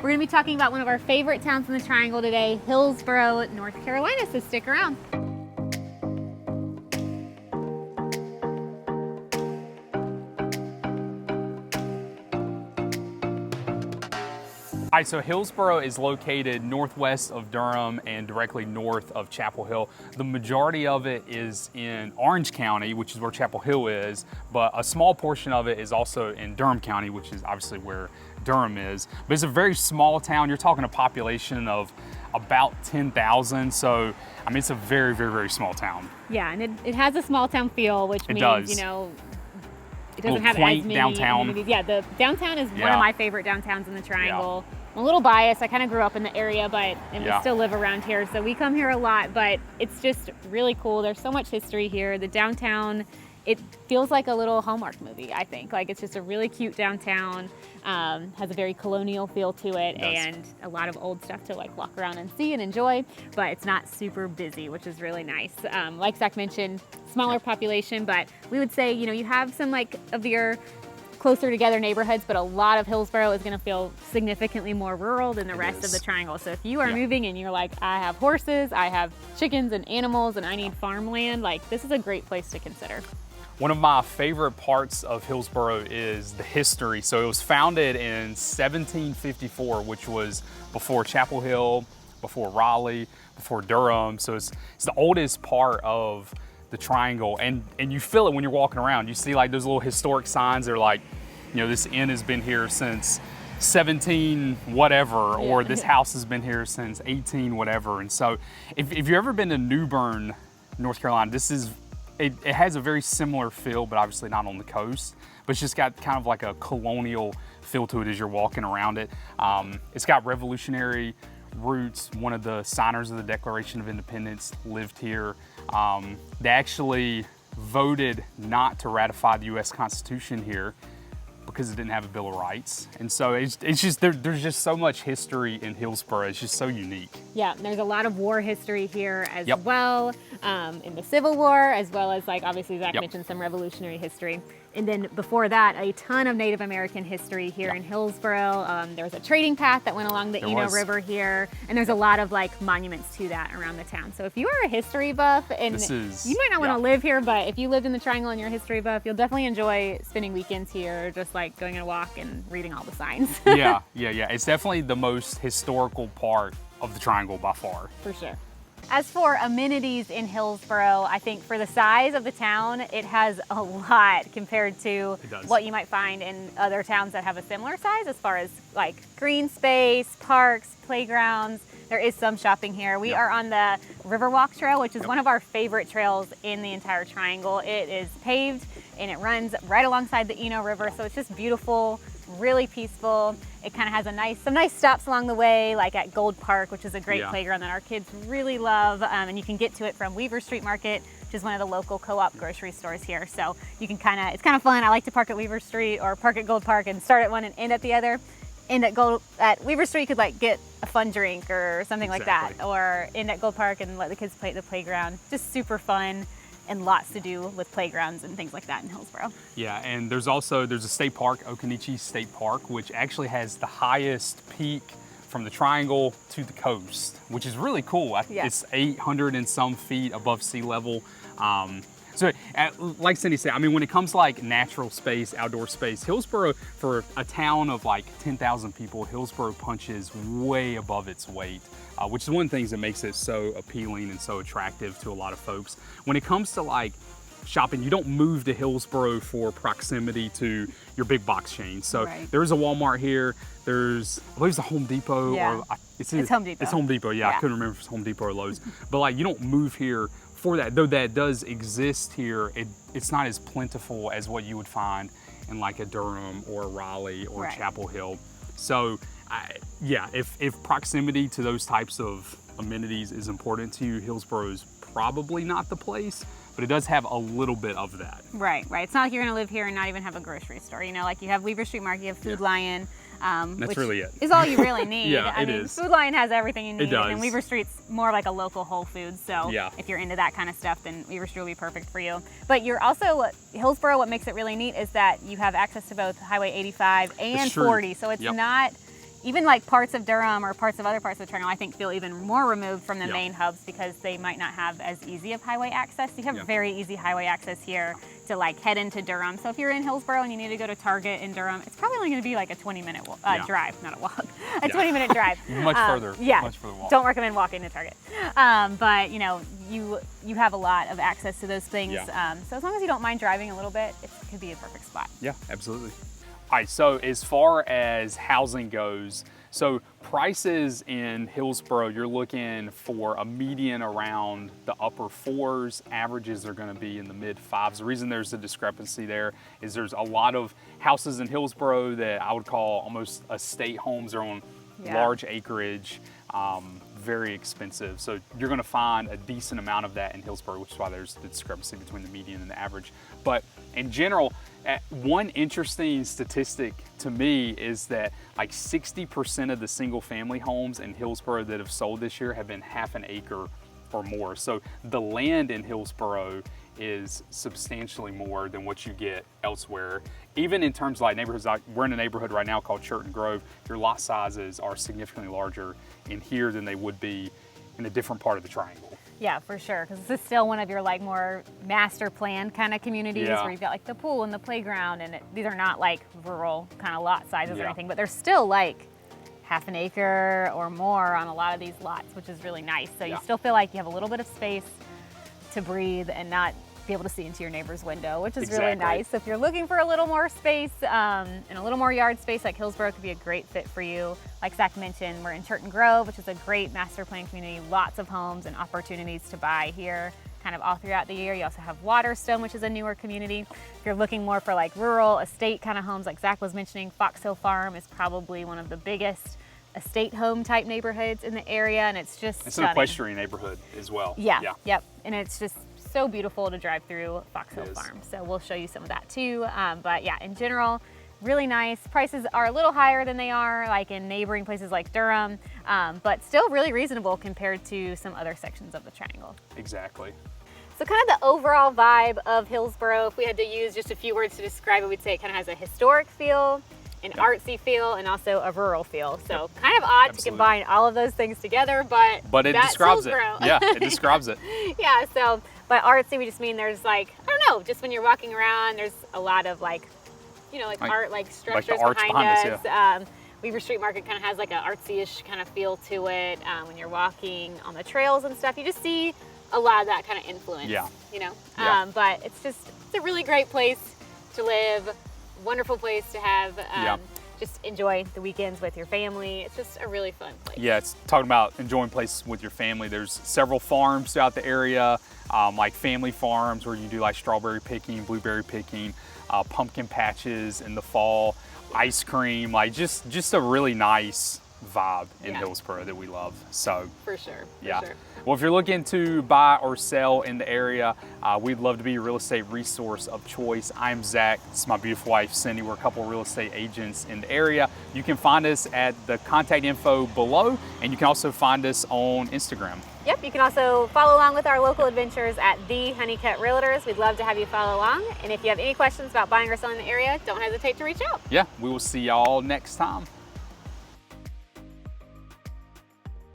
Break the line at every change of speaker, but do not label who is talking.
We're going to be talking about one of our favorite towns in the Triangle today, Hillsborough, North Carolina, so stick around.
All right, so Hillsborough is located northwest of Durham and directly north of Chapel Hill. The majority of it is in Orange County, which is where Chapel Hill is, but a small portion of it is also in Durham County, which is obviously where Durham is. But it's a very small town. You're talking a population of about 10,000. So, I mean, it's a very, very, very small town.
Yeah, and it has a small town feel, which means, you know, it doesn't have as many
downtown.
amenities. Yeah, the downtown is one of my favorite downtowns in the Triangle. I'm a little biased. I kind of grew up in the area, and we still live around here, so we come here a lot, but it's just really cool. There's so much history here. The downtown, it feels like a little Hallmark movie, I think. Like, it's just a really cute downtown, has a very colonial feel to it, and a lot of old stuff to like walk around and see and enjoy, but it's not super busy, which is really nice. Like Zach mentioned, smaller population, but we would say, you know, you have some like of your closer together neighborhoods, but a lot of Hillsborough is going to feel significantly more rural than the rest of the Triangle. So if you are moving and you're like, I have horses, I have chickens and animals, and I need farmland, like this is a great place to consider.
One of my favorite parts of Hillsborough is the history. So it was founded in 1754, which was before Chapel Hill, before Raleigh, before Durham. So it's the oldest part of the Triangle, and you feel it when you're walking around. You see like those little historic signs that are like, you know, this inn has been here since 17 whatever, or this house has been here since 18 whatever. And so if you've ever been to New Bern, North Carolina, it has a very similar feel, but obviously not on the coast, but it's just got kind of like a colonial feel to it as you're walking around it. It's got Revolutionary roots. One of the signers of the Declaration of Independence lived here. They actually voted not to ratify the U.S. Constitution here because it didn't have a Bill of Rights. And so it's just, there's just so much history in Hillsborough. It's just so unique.
Yeah, there's a lot of war history here as well, in the Civil War, as well as like obviously Zach mentioned some Revolutionary history. And then before that, a ton of Native American history here in Hillsborough. There was a trading path that went along the Eno River here, and there's a lot of like monuments to that around the town. So if you are a history buff, and you might not want to live here, but if you lived in the Triangle and you're a history buff, you'll definitely enjoy spending weekends here, just like going on a walk and reading all the signs.
Yeah. It's definitely the most historical part of the Triangle by far.
For sure. As for amenities in Hillsborough, I think for the size of the town, it has a lot compared to what you might find in other towns that have a similar size as far as like green space, parks, playgrounds. There is some shopping here. We are on the Riverwalk Trail, which is one of our favorite trails in the entire Triangle. It is paved and it runs right alongside the Eno River, so it's just beautiful, really peaceful. It kind of has some nice stops along the way, like at Gold Park, which is a great playground that our kids really love. And you can get to it from Weaver Street Market, which is one of the local co-op grocery stores here. So you can it's kind of fun. I like to park at Weaver Street or park at Gold Park and start at one and end at the other. End at Weaver Street, you could like get a fun drink or something like that, or end at Gold Park and let the kids play at the playground. Just super fun. And lots to do with playgrounds and things like that in Hillsborough. Yeah,
and there's a state park, Occoneechee State Park, which actually has the highest peak from the Triangle to the coast, which is really cool. It's 800 and some feet above sea level. So like Cindy said, I mean, when it comes to like natural space, outdoor space, Hillsborough, for a town of like 10,000 people, Hillsborough punches way above its weight, which is one of the things that makes it so appealing and so attractive to a lot of folks. When it comes to like shopping, you don't move to Hillsborough for proximity to your big box chains. So there's a Walmart here. I believe it's a Home Depot. Or
it's Home Depot.
It's Home Depot, I couldn't remember if it's Home Depot or Lowe's. But like, you don't move here for that, though that does exist here. It's not as plentiful as what you would find in like a Durham or Raleigh or Chapel Hill. So if proximity to those types of amenities is important to you, Hillsborough is probably not the place, but it does have a little bit of that.
Right. It's not like you're gonna live here and not even have a grocery store. You know, like you have Weaver Street Market, you have Food Lion.
That's really it.
Is all you really need. I mean,
is.
Food Lion has everything you need.
It does.
And Weaver Street's more like a local Whole Foods. So if you're into that kind of stuff, then Weaver Street will be perfect for you. But you're also, Hillsborough, what makes it really neat is that you have access to both Highway 85 and 40. So it's not, even like parts of Durham or parts of other parts of the Triangle, I think feel even more removed from the
Yeah.
main hubs because they might not have as easy of highway access. You have
Yeah.
very easy highway access here to like head into Durham. So if you're in Hillsborough and you need to go to Target in Durham, it's probably only going to be like a 20-minute
Yeah.
drive, not a walk, a
Yeah.
20-minute drive.
Much further.
Yeah,
Much further walk.
don't recommend walking to Target. But you know, you have a lot of access to those things.
Yeah.
So as long as you don't mind driving a little bit, it could be a perfect spot.
Yeah, absolutely. All right, so as far as housing goes, so prices in Hillsborough, you're looking for a median around the upper 4s. Averages are going to be in the mid 5s. The reason there's a discrepancy there is there's a lot of houses in Hillsborough that I would call almost estate homes. They're on large acreage, very expensive. So you're going to find a decent amount of that in Hillsborough, which is why there's the discrepancy between the median and the average. But in general, one interesting statistic to me is that like 60% of the single family homes in Hillsborough that have sold this year have been half an acre or more. So the land in Hillsborough is substantially more than what you get elsewhere. Even in terms of like neighborhoods, like we're in a neighborhood right now called Churton Grove, your lot sizes are significantly larger in here than they would be in a different part of the Triangle.
Yeah, for sure, because this is still one of your like more master plan kind of communities where you've got like the pool and the playground, and these are not like rural kind of lot sizes or anything, but they're still like half an acre or more on a lot of these lots, which is really nice. So you still feel like you have a little bit of space to breathe and not be able to see into your neighbor's window, which is really nice. So if you're looking for a little more space and a little more yard space, like Hillsborough could be a great fit for you. Like Zach mentioned, we're in Churton Grove, which is a great master plan community, lots of homes and opportunities to buy here kind of all throughout the year. You also have Waterstone, which is a newer community. If you're looking more for like rural estate kind of homes, like Zach was mentioning, Fox Hill Farm is probably one of the biggest estate home type neighborhoods in the area, and it's just
It's
stunning.
an equestrian neighborhood as well.
Yep, and it's just so beautiful to drive through Fox Hill Farm. So we'll show you some of that too. But yeah, in general, really nice. Prices are a little higher than they are like in neighboring places like Durham, but still really reasonable compared to some other sections of the Triangle.
Exactly.
So kind of the overall vibe of Hillsborough, if we had to use just a few words to describe it, we'd say it kind of has a historic feel, an artsy feel, and also a rural feel. So kind of odd to combine all of those things together, but
it describes it. Yeah, it describes it.
Yeah, so by artsy, we just mean there's like, I don't know, just when you're walking around, there's a lot of like, you know, like art, like structures behind us. Weaver Street Market kind of has like an artsy-ish kind of feel to it. When you're walking on the trails and stuff, you just see a lot of that kind of influence, you know. But it's a really great place to live, wonderful place to have, just enjoy the weekends with your family. It's just a really fun place.
Yeah, it's talking about enjoying places with your family. There's several farms throughout the area, like family farms where you do like strawberry picking, blueberry picking, pumpkin patches in the fall, ice cream, like just a really nice vibe in Hillsborough that we love. So
for sure.
Well, if you're looking to buy or sell in the area, we'd love to be your real estate resource of choice. I'm Zach. This is my beautiful wife, Cindy. We're a couple of real estate agents in the area. You can find us at the contact info below, and you can also find us on Instagram.
Yep, you can also follow along with our local adventures at The Honeycutt Realtors. We'd love to have you follow along. And if you have any questions about buying or selling in the area, don't hesitate to reach out.
Yeah, we will see y'all next time.